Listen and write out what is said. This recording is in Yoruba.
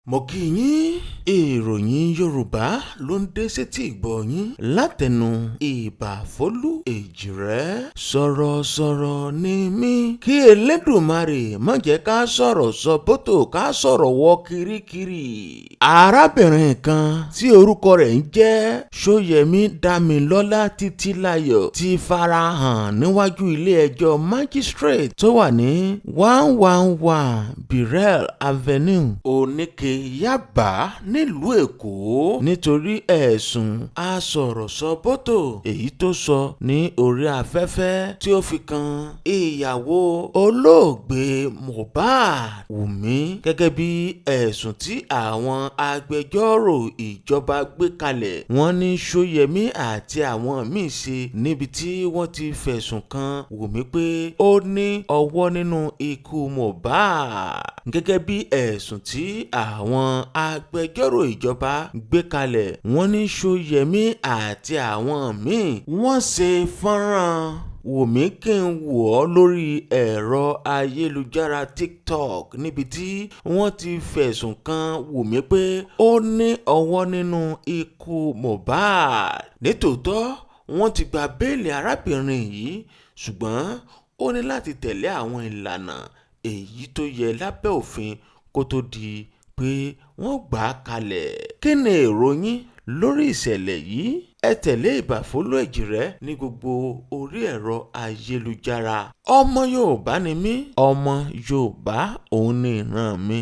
mo kí yín ìròyìn yorùbá ló ń dé sétí ìgbọ́ yín látẹnu ìbàfólú èjìrẹ́ sọ̀rọ̀sọ̀rọ̀ ni mí kí elédùmarè má jẹ́ ká sọ̀rọ̀ sọ bótò ká sọ̀rọ̀ wọ kirikiri. arábìnrin kan tí orúkọ rẹ̀ ń jẹ́ ṣóyẹmí dámilọ́lá títílayọ̀ ti farahàn níwájú ilé-ẹjọ́ magistrate tó wà ní 111 Birel Avenue oníke Yaba nílùú Èkó nítorí ẹ̀sùn asọ̀rọ̀sọbótò èyí tó sọ ní orí afẹ́fẹ́ tí ó fi kan ìyàwó olóògbé Mohbad Wùmí gẹ́gẹ́ bí ẹ̀sùn tí àwọn agbẹjọ́rò ìjọba gbé kalẹ̀. Wọ́n ní Ṣóyẹmí àti àwọn míì ṣe níbi tí wọ́n ti fẹ̀sùn kan Wùmí pé ó ní ọwọ́ nínú ikú Mohbad gẹ́gẹ́ bí ẹ̀sùn tí àwọn agbẹjọ́rò ìjọba gbé kalẹ̀. Wọ́n ní Ṣóyẹmí àti àwọn míì wọ́n ṣe fọ́nrán Wùmí kí n wò ọ́ lórí ẹ̀rọ ayélujára TikTok níbi tí wọ́n ti fẹ̀sùn kan Wùmí pé ó ní ọwọ́ nínú ikú Mohbad. nítòótọ́ wọ́n ti gba béèlì arábìnrin yìí ṣùgbọ́n ó ní láti tẹ̀lé àwọn ìlànà èyí tó yẹ lábẹ́ òfin kó tó di pé wọ́n gbà á kalẹ̀. kí ni èrò yín lórí ìṣẹ̀lẹ̀ yìí? ẹ tẹ̀lé ìbàfólú èjìrẹ́ ní gbogbo orí ẹ̀rọ ayélujára. ọmọ Yorùbá ni mí, ọmọ Yorùbá òun ni ìran mi.